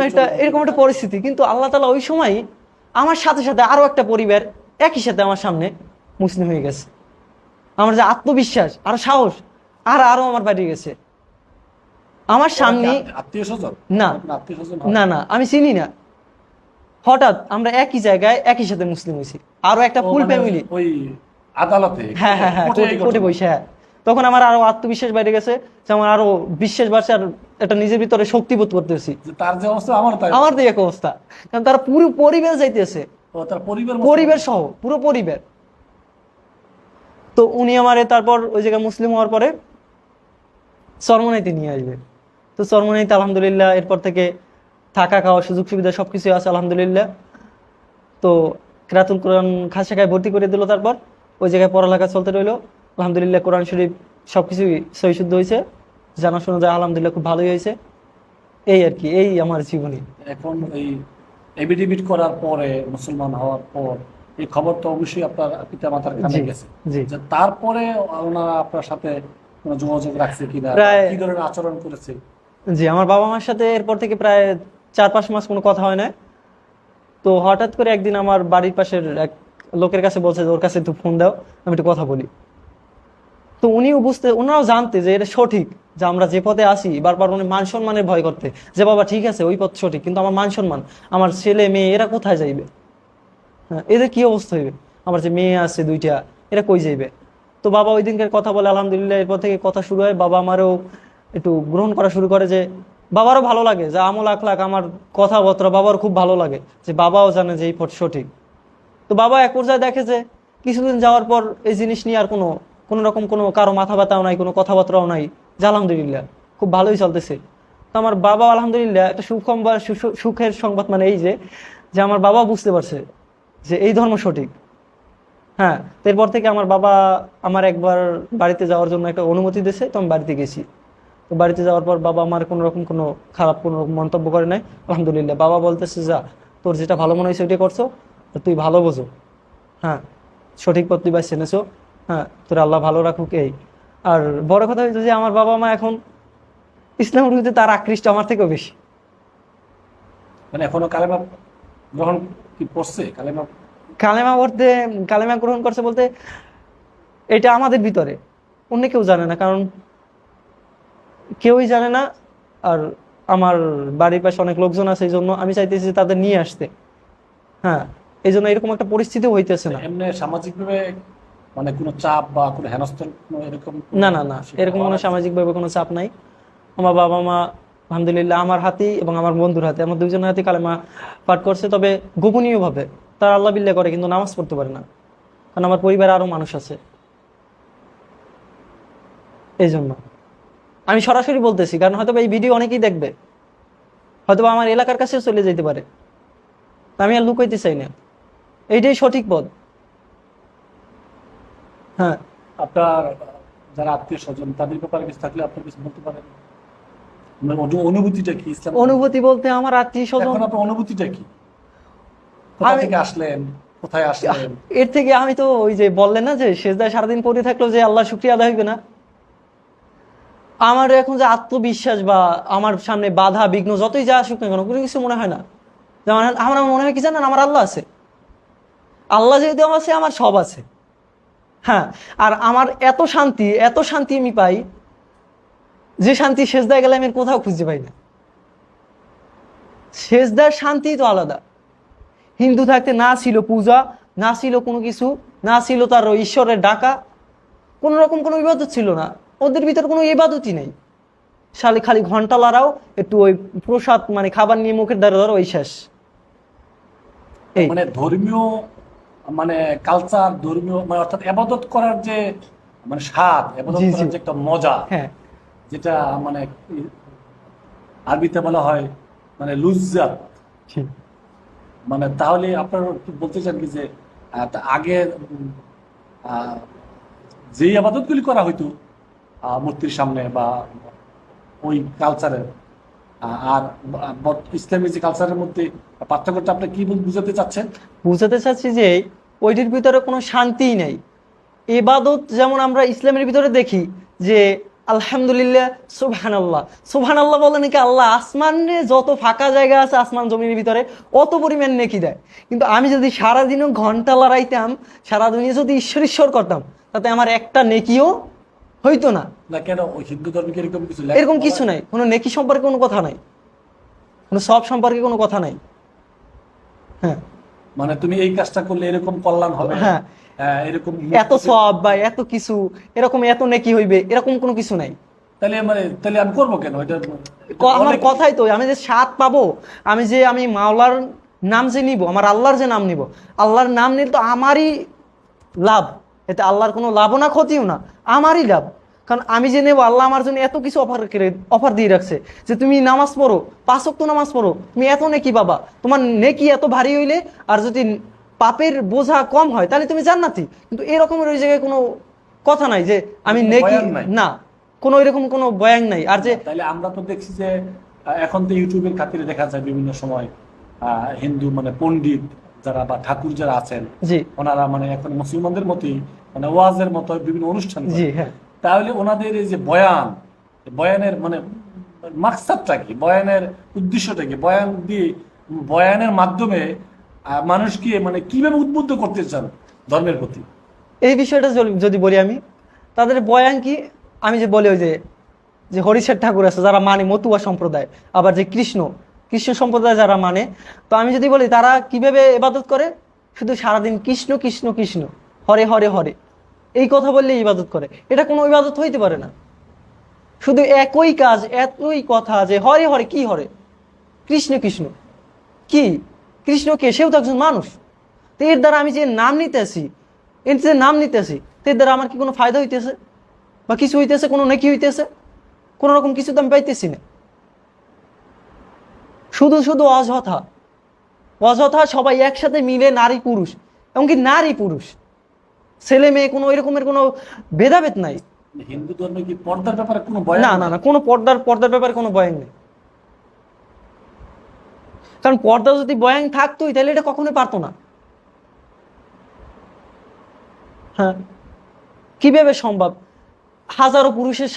A: একটা পরিস্থিতি। কিন্তু আল্লাহ তাআলা ওই সময় আমার সাথে সাথে আরো একটা পরিবার একই সাথে আমার সামনে মুসলিম হয়ে গেছে। আমার যে আত্মবিশ্বাস আর সাহস আরো আমার বাড়িয়ে গেছে। আমার সামনে
B: আত্মীয় স্বজন?
A: না
B: আত্মীয় স্বজন?
A: না না, আমি চিনি না, হঠাৎ আমরা একই জায়গায় একই সাথে মুসলিম হয়েছি, আরো একটা ফুল ফ্যামিলি।
B: ওই আদালতে?
A: হ্যাঁ হ্যাঁ হ্যাঁ, কোর্টে বসে। হ্যাঁ, তখন আমার আরো আত্মবিশ্বাস বেড়ে গেছে, যে আমার আরো বিশ্বাস বাড়ছে, আর একটা নিজের ভিতরে শক্তি বোধ করতেছি।
B: তার যে অবস্থা আমার তাই,
A: আমার তো এক অবস্থা, কারণ তারা পুরো পরিবার যাইতেছে,
B: তার
A: পরিবার সহ পুরো পরিবার। তো উনি আমারে তারপর ওই জায়গায় মুসলিম হওয়ার পরে চরমনাইতে নিয়ে আসবে। তো চরমনাইতে আলহামদুলিল্লাহ এরপর থেকে থাকা খাওয়া সুযোগ সুবিধা সবকিছু আছে আলহামদুলিল্লাহ। তো কিরাতুল কোরআন খাস শাখায় ভর্তি করে দিল। তারপর ওই জায়গায় পড়ালেখা চলতে রইলো আলহামদুলিল্লাহ। কোরআন শরীফ সবকিছুই সহি শুদ্ধ হয়েছে, জানাশোনা যায় আলহামদুলিল্লাহ, খুব ভালোই হয়েছে। এই আর কি, এই আমার জীবনী।
B: এখন এই এফিডেভিট করার পরে, মুসলমান হওয়ার পর এই খবর তো অবশ্যই আপনার পিতা মাতার কানে গেছে, যে তারপরে ওনারা আপনার সাথে কোনো যোগাযোগ রাখছে কিনা, কি ধরনের আচরণ করেছে?
A: জি, আমার বাবা মার সাথে এরপর থেকে প্রায় 4-5 মাস কোনো কথা হয় না। তো হঠাৎ করে একদিন আমার বাড়ির পাশের এক লোকের কাছে বলছে যে ওর কাছে একটু ফোন দাও, আমি একটু কথা বলি। তো ওনারাও জানতে যে এটা সঠিক, যে আমরা যে পথে আসি বারবার উনি মান সম্মানের ভয় করতে, যে বাবা ঠিক আছে ওই পথ সঠিক, কিন্তু আমার মান সম্মান, আমার ছেলে মেয়ে এরা কোথায় যাইবে, হ্যাঁ এদের কি অবস্থা হইবে, আমার যে মেয়ে আছে 2টা এরা কই যাইবে। তো বাবা ওই দিনকার কথা বলে আলহামদুলিল্লাহ, এরপর থেকে কথা শুরু হয়। বাবা আমারও একটু গ্রহণ করা শুরু করে, যে বাবারও ভালো লাগে যে আমল আখলাক আমার কথাবার্তা বাবার খুব ভালো লাগে, যে বাবাও জানে যে এই পথ সঠিক। তো বাবা এক পর্যায়ে দেখে যে কিছুদিন যাওয়ার পর এই জিনিস নিয়ে আর কোনো রকম কোনো কারো মাথা ব্যথাও নাই, কোনো কথাবার্তাও নাই, যে আলহামদুলিল্লাহ খুব ভালোই চলতেছে। তো আমার বাবা আলহামদুলিল্লাহ একটা সুখের সংবাদ, মানে এই যে আমার বাবা বুঝতে পারছে যে এই ধর্ম সঠিক। হ্যাঁ, তো এরপর থেকে আমার বাবা আমার একবার বাড়িতে যাওয়ার জন্য একটা অনুমতি দিয়েছে, তো আমি বাড়িতে গেছি। তো বাড়িতে যাওয়ার পর বাবা আমার কোনো রকম কোনো খারাপ কোনো রকম মন্তব্য করে নাই আলহামদুলিল্লাহ। বাবা বলতেছে যা, তোর যেটা ভালো মনে হয়েছে ওইটাই করছো, তুই ভালো বোঝো, হ্যাঁ সঠিক পথ তুই বাছে এনেছো, হ্যাঁ তোর আল্লাহ ভালো রাখুক। এই আর বড় কথা হয়েছে যে আমার বাবা মা এখন ইসলামের প্রতি তার আকৃষ্ট আমার থেকেও বেশি।
B: মানে এখনো কালেমা গ্রহণ কি পড়ছে?
A: কালেমা গ্রহণ করছে বলতে এটা আমাদের ভিতরে, অন্য কেউ জানে না, কারণ কেউই জানে না। আর আমার বাড়ির পাশে অনেক লোকজন আছে, এই জন্য আমি চাইতেছি তাদের নিয়ে আসতে। হ্যাঁ, এই জন্য এরকম একটা পরিস্থিতি হইতেছে না।
B: এমনি সামাজিকভাবে মানে কোনো চাপ বা কোনো হেনস্থার এরকম?
A: না না না, এরকম কোনো সামাজিকভাবে কোনো চাপ নাই। আমার বাবা মা আলহামদুলিল্লাহ আমার হাতেই এবং আমার বন্ধুর হাতে, আমার 2জনের হাতে কালেমা পাঠ করছে, তবে গোপনীয়ভাবে। তারা আল্লাহ বিল্লাহ করে, কিন্তু নামাজ পড়তে পারে না, কারণ আমার পরিবারে আরো মানুষ আছে। এই জন্য আমি সরাসরি বলতেছি, কারণ হয়তো এই ভিডিও অনেকেই দেখবে, হয়তো আমার এলাকার কাছেও চলে যেতে পারে। আমি আর লুকাইতে চাই না, এইটাই সঠিক পথ। হ্যাঁ,
B: আপনার যারা আত্মীয় স্বজন তাদের ব্যাপারে কিছু থাকলে আপনি কিছু বলতে পারেন? অনুভূতিটা কি ইসলাম?
A: অনুভূতি বলতে আমার আত্মীয় স্বজন,
B: আপনার অনুভূতিটা কি? কোথা থেকে আসলেন, কোথায় আসলেন?
A: এর থেকে আমি তো ওই যে বললেন না যে সেজদায় সারাদিন পড়ে থাকলো যে আল্লাহ শুকরিয়া আদায় হবে না, আমার এখন যে আত্মবিশ্বাস বা আমার সামনে বাধা বিঘ্ন যতই যা আসুক না কেন, কোনো কিছু মনে হয় না। যেমন আমার মনে হয় কি জানেন, আমার আল্লাহ আছে, আল্লাহ যেহেতু আছে আমার সব আছে। হ্যাঁ, আর আমার এত শান্তি আমি পাই, যে শান্তি সেজদায় গেলে আমি কোথাও খুঁজে পাই না। সেজদার শান্তি তো আলাদা। হিন্দু থাকতে না ছিল পূজা, না ছিল কোনো কিছু, না ছিল তার ঈশ্বরের ডাকা, কোন রকম কোনো ইবাদত ছিল না, ওদের ভিতর কোনো ইবাদতই নেই। খালি ঘন্টা লড়াও, একটু ওই প্রসাদ মানে খাবার নিয়ে মুখের দ্বারা ধরো, ওই শেষ। এই
B: মানে ধর্মীয় মানে কালচার, ধর্মীয় মানে অর্থাৎ ইবাদত করার যে মানে স্বাদ, ইবাদত করার যে একটা মজা,
A: হ্যাঁ,
B: যেটা মানে আরবিতে বলা হয় মানে লুজ্জাত। মানে তাহলে আপনারা বলতে চান কি যে আগে যে আবাদতগুলি করা হইতো মূর্তির সামনে বা ওই কালচারের আর ইসলামী যে কালচারের মধ্যে পার্থক্যটা আপনি কি বুঝাতে চাচ্ছেন?
A: বুঝাতে চাচ্ছি যে ওইটির ভিতরে কোনো শান্তিই নাই, ইবাদত যেমন আমরা ইসলামের ভিতরে দেখি যে আলহামদুলিল্লাহ, সুবহানাল্লাহ, সুবহানাল্লাহ বলে নাকি আল্লাহ আসমানে যত ফাঁকা জায়গা আছে আসমান জমিনের ভিতরে অত পরিমাণ নেকি দেয়। কিন্তু আমি যদি সারাদিনও ঘন্টা লড়াইতাম, সারাদিনে যদি ঈশ্বর ঈশ্বর করতাম, তাতে আমার একটা নেকিও হইতো না।
B: না কেন ওই হিন্দু ধর্মে কি এরকম কিছু
A: এরকম কিছু নাই, কোনো নেকি সম্পর্কে কোনো কথা নাই, কোনো সব সম্পর্কে কোনো কথা নাই। হ্যাঁ,
B: মানে তুমি এই কাজটা করলে এরকম কল্যাণ হবে,
A: হ্যাঁ,
B: এরকম
A: এত সওয়াব বা এত কিছু, এরকম এত নেকি হইবে, এরকম কোনো কিছু নাই।
B: তাহলে আমি করবো কেন এটা?
A: আমার কথাই তো, আমি যে স্বাদ পাবো, আমি মাওলার নাম যে নিব, আমার আল্লাহর যে নাম নিব, আল্লাহর নাম নিলে তো আমারই লাভ, এতে আল্লাহর কোনো লাভও না ক্ষতিও না, আমারই লাভ। কারণ আমি যে নেবো, আল্লাহ আমার জন্য এত কিছু অফার দিয়ে রাখছে যে তুমি নামাজ পড়ো, 5 ওয়াক্ত নামাজ পড়ো, তুমি এত নেকি পাবা। তোমার নেকি এত ভারী হইলে আর যদি পাপের বোঝা কম হয় তাহলে তুমি জান্নাতি। কিন্তু এরকমের ওই জায়গায় কোনো কথা নাই যে আমি
B: কোনো
A: নেকি,
B: বয়ান নাই।
A: না, কোনো এরকম কোনো বয়ান নাই। আর যে
B: তাহলে আমরা তো দেখছি যে এখন তো ইউটিউবের খাতিরে দেখা যায় বিভিন্ন সময় হিন্দু মানে পণ্ডিত যারা বা ঠাকুর যারা আছেন,
A: জি,
B: ওনারা মানে এখন মুসলমানদের মতোই মানে ওয়াজের মতো বিভিন্ন অনুষ্ঠান করে।
A: জি, হ্যাঁ,
B: তাহলে ওনাদের এই যে বয়ানের মানে মাকসাদটা কি, বয়ানের উদ্দেশ্যটা কি, বয়ানের মাধ্যমে মানুষকে মানে কিভাবে উদ্বুদ্ধ করতে চান ধর্মের প্রতি?
A: এই বিষয়টা যদি বলি আমি, তাদের বয়ান কি, আমি যে বলি ওই যে হরিশের ঠাকুর আছে যারা মানে মতুয়া সম্প্রদায়, আবার যে কৃষ্ণ সম্প্রদায় যারা মানে, তো আমি যদি বলি তারা কিভাবে ইবাদত করে, শুধু সারাদিন কৃষ্ণ কৃষ্ণ কৃষ্ণ, হরে হরে হরে, এই কথা বললে ইবাদত করে। এটা কোনো ইবাদত হইতে পারে না। শুধু একই কাজ, একই কথা, যে হরে হরে, কি হরে, কৃষ্ণ কৃষ্ণ, কি কৃষ্ণ কে, সেও তো একজন মানুষ। তো এর দ্বারা আমি যে নাম নিতেছি, তো এর দ্বারা আমার কি কোনো ফায়দা হইতেছে বা কিছু হইতেছে, কোনো নেকি হইতেছে? কোনো রকম কিছু তো আমি পাইতেছি না। শুধু শুধু অযথা সবাই একসাথে মিলে, নারী পুরুষ, এমনকি নারী পুরুষ, ছেলে মেয়ে, কোনো এরকমের কোনো ভেদাভেদ নাই।
B: হিন্দু ধর্মে কি পর্দার ব্যাপারে কোনো বয়ান
A: না, না, না, কোনো পর্দার ব্যাপারে কোনো বয়ান নেই। কারণ পর্দা যদি বয়ান থাকতোই তাহলে এটা কখনোই পারতো না। হ্যাঁ, কিভাবে সম্ভব? হাজারো পুরুষের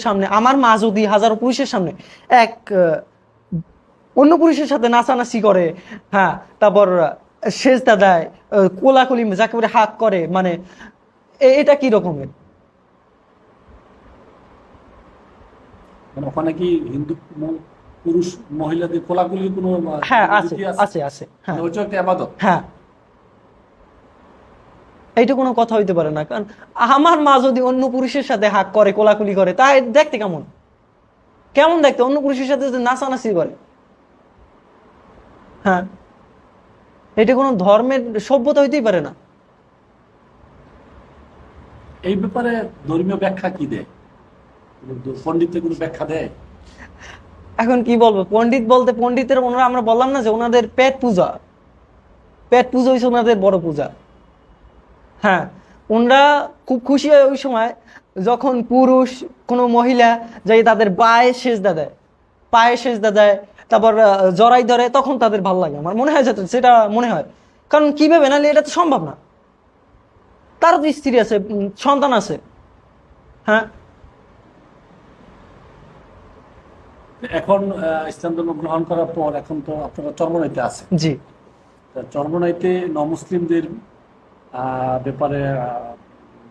A: সামনে আমার মা যদি হাজারো পুরুষের সামনে অন্য পুরুষের সাথে নাচানাচি করে, হ্যাঁ, তারপর সেজদা দেয়, কোলাকুলি যাকে বলে হাত করে, মানে এটা কি রকমের?
B: মানে ওখানে কি হিন্দু পুরুষ মহিলাদের কোলাকুলির কোনো
A: হ্যাঁ,
B: রীতি
A: আছে, হ্যাঁ,
B: মানে ওইটা একটা ইবাদত।
A: হ্যাঁ, এইটা কোনো কথা হইতে পারে না। কারণ আমার মা যদি অন্য পুরুষের সাথে হাত করে, কোলাকুলি করে, তা দেখতে কেমন দেখতে? অন্য পুরুষের সাথে যদি নাচানাচি করে, হ্যাঁ, এটা কোনো ধর্মের সভ্যতা হইতেই পারে না।
B: এই ব্যাপারে ধর্মীয় ব্যাখ্যা কি দেয়? পণ্ডিতের কোনো ব্যাখ্যা দেয়?
A: এখন কি বলবো, পণ্ডিতের ওনারা, আমরা বললাম না যে ওনাদের পেট পূজা হয়েছে ওনাদের বড় পূজা। হ্যাঁ, ওনারা খুব খুশি হয় ওই সময় যখন পুরুষ কোনো মহিলা যাই তাদের পায়ে সেজদা দেয়, তারপর জড়াই ধরে, তখন তাদের ভালো লাগে। আমার মনে হয় সেটা মনে হয়। কারণ কিভাবে, নাহলে এটা তো সম্ভব না। তারও তো স্ত্রী আছে, সন্তান আছে। হ্যাঁ,
B: এখন ইসলাম ধর্ম গ্রহণ করার পর এখন তো আপনারা চরমনাইতে আছে।
A: জি,
B: চরমনাইতে নমুসলিমদের ব্যাপারে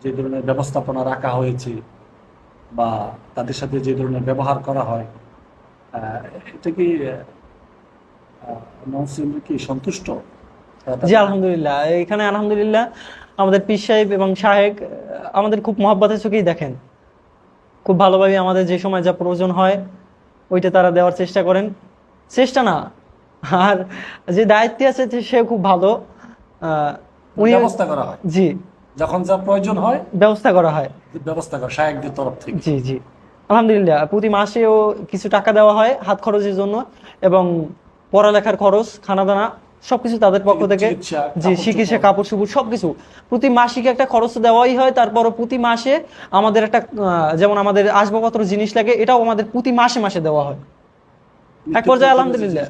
B: যে ধরনের ব্যবস্থাপনা রাখা হয়েছে বা তাদের সাথে যে ধরনের ব্যবহার করা হয়, এটা কি নমুসলিমরা কি সন্তুষ্ট?
A: জি, আলহামদুলিল্লাহ। এখানে আলহামদুলিল্লাহ আমাদের পীর সাহেব এবং শাহেক আমাদের খুব মহব্বতের চোখেই দেখেন, খুব ভালোভাবে আমাদের যে সময় যা প্রয়োজন হয় ওইটা তারা দেওয়ার চেষ্টা করেন। চেষ্টা না, আর যে দায়িত্বে আছে সে খুব ভালো, উনি
B: ব্যবস্থা করা হয়,
A: জি,
B: যখন যা প্রয়োজন হয়
A: ব্যবস্থা করা হয়।
B: ব্যবস্থা করা শায়েকদের তরফ থেকে।
A: জি, জি, আলহামদুলিল্লাহ। প্রতি মাসেও কিছু টাকা দেওয়া হয় হাত খরচের জন্য, এবং পড়ালেখার খরচ, খানা দানা সবকিছু তাদের পক্ষ থেকে। জি, চিকিৎসা, কাপড় চোপড় সবকিছু প্রতি মাসিক একটা খরচ দেওয়াই হয়। তারপরও প্রতি মাসে আমাদের একটা যেমন আমাদের আসবাবপত্র জিনিস লাগে, এটাও আমাদের প্রতি মাসে দেওয়া হয় এক পর্যায়ে। আলহামদুলিল্লাহ,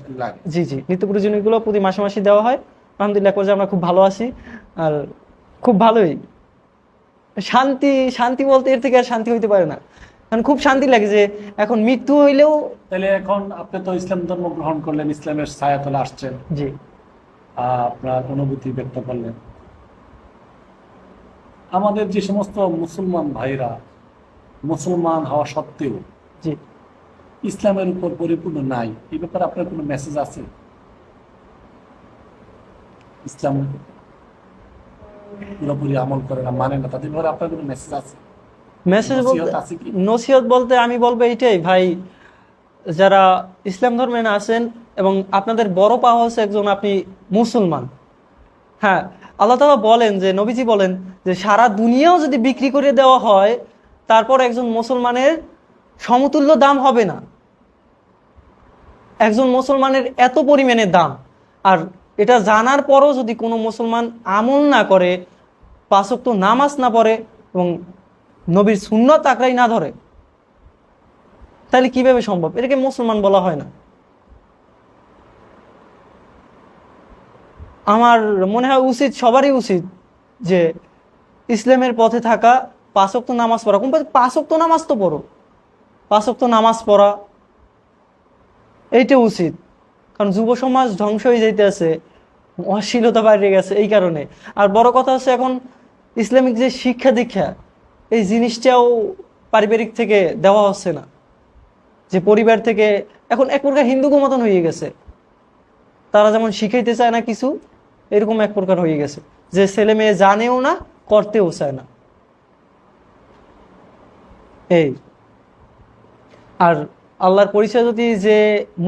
A: জি, জি, নিত্য প্রয়োজনীয়গুলো প্রতি মাসে দেওয়া হয়। আলহামদুলিল্লাহ, এক পর্যায়ে আমরা খুব ভালো আছি, আর খুব ভালোই শান্তি, শান্তি বলতে এর থেকে আর শান্তি হইতে পারে না। কারণ খুব শান্তি লাগে যে এখন মৃত্যু হইলেও।
B: তাহলে এখন আপনি তো ইসলাম ধর্ম গ্রহণ করলেন, ইসলামের ছায়াতলে আসছেন,
A: জি
B: আপনার অনুভূতি ব্যক্ত করলেন। আমাদের যে সমস্ত মুসলমান ভাইরা মুসলমান হওয়া সত্ত্বেও
A: জি
B: ইসলামের উপর পরিপূর্ণ নাই, এই ব্যাপারে আপনার কোনো মেসেজ আছে? ইসলাম পুরোপুরি আমল করে না, মানে না, তাদের ব্যাপারে আপনার কোনো মেসেজ আছে?
A: মেসেজ
B: নসিহত
A: বলতে,
B: আছে কি?
A: নসিহত বলতে আমি বলবো এইটাই ভাই, যারা ইসলাম ধর্মে না আছেন এবং আপনাদের বড় পাওয়া হচ্ছে একজন আপনি মুসলমান। হ্যাঁ, আল্লাহ তাআলা বলেন যে, নবীজি বলেন যে সারা দুনিয়াও যদি বিক্রি করে দেওয়া হয় তারপর একজন মুসলমানের সমতুল্য দাম হবে না। একজন মুসলমানের এত পরিমাণে দাম। আর এটা জানার পরও যদি কোনো মুসলমান আমল না করে, পাঁচ ওয়াক্ত নামাজ না পড়ে এবং নবীর সুন্নত আঁকড়াই না ধরে, তাহলে কিভাবে সম্ভব? এটাকে মুসলমান বলা হয় না। আমার মনে হয় উচিত, সবারই উচিত যে ইসলামের পথে থাকা, পাঁচ ওয়াক্ত নামাজ পড়া। কোন পাঁচ ওয়াক্ত নামাজ তো পড়ো, পাঁচ ওয়াক্ত নামাজ পড়া এইটা উচিত। কারণ যুব সমাজ ধ্বংস হয়ে যাইতেছে, অশ্লীলতা বাইরে গেছে এই কারণে। আর বড় কথা হচ্ছে এখন ইসলামিক যে শিক্ষা দীক্ষা, এই জিনিসটাও পারিবারিক থেকে দেওয়া হচ্ছে না। যে পরিবার থেকে এখন এক প্রকার হিন্দুকে মতন হয়ে গেছে, তারা যেমন শিখাইতে চায় না কিছু, এরকম এক প্রকার হয়ে গেছে যে ছেলে মেয়ে জানেও না, করতেও চায় না। এই আর আল্লাহর পরিচয় যদি যে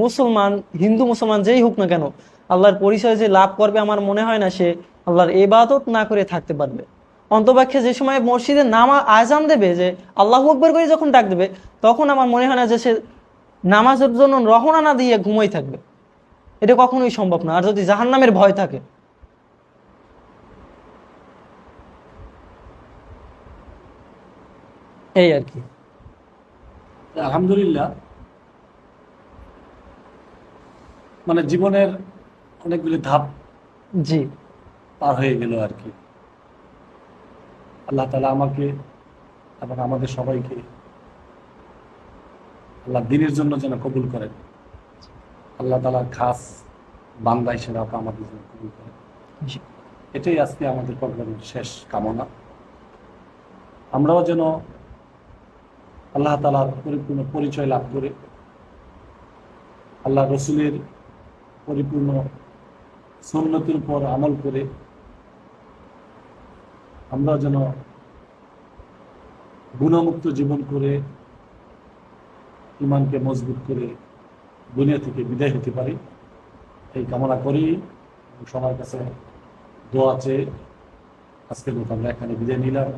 A: মুসলমান, হিন্দু মুসলমান যেই হোক না কেন, আল্লাহর পরিচয় যে লাভ করবে, আমার মনে হয় না সে আল্লাহর ইবাদত না করে থাকতে পারবে। অন্তপক্ষে যে সময় মসজিদে আজান দেবে, যে আল্লাহু আকবার করে যখন ডাক দেবে, তখন আমার মনে হয় না যে সে নামাজের জন্য রহনা না দিয়ে ঘুমাই থাকবে। এটা কখনোই সম্ভব না। আর যদি জাহান্নামের ভয় থাকে, এই আর কি।
B: আলহামদুলিল্লাহ, মানে জীবনের অনেকগুলি ধাপ
A: জি
B: পার হয়ে গেল আর কি। আল্লাহ তাআলা আমাকে এবং আমাদের সবাইকে আল্লাহ দিনের জন্য যেন কবুল করেন। আল্লাহ তাআলার খাস বান্দা হিসেবে আপনি আমাদের জন্য কবুল করেন।
A: জি
B: এটাই আজকে আমাদের প্রোগ্রামের শেষ কামনা। আমরাও যেন আল্লাহ তাআলার পরিপূর্ণ পরিচয় লাভ করে, আল্লাহ রসুলের পরিপূর্ণ সুন্নতের উপর আমল করে আমরা যেন গুণমুক্ত জীবন করে, ইমানকে মজবুত করে দুনিয়া থেকে বিদায় হতে পারি, এই কামনা করি। সবার কাছে দোয়া চেয়ে আজকের মতো আমরা এখানে বিদায় নিলাম।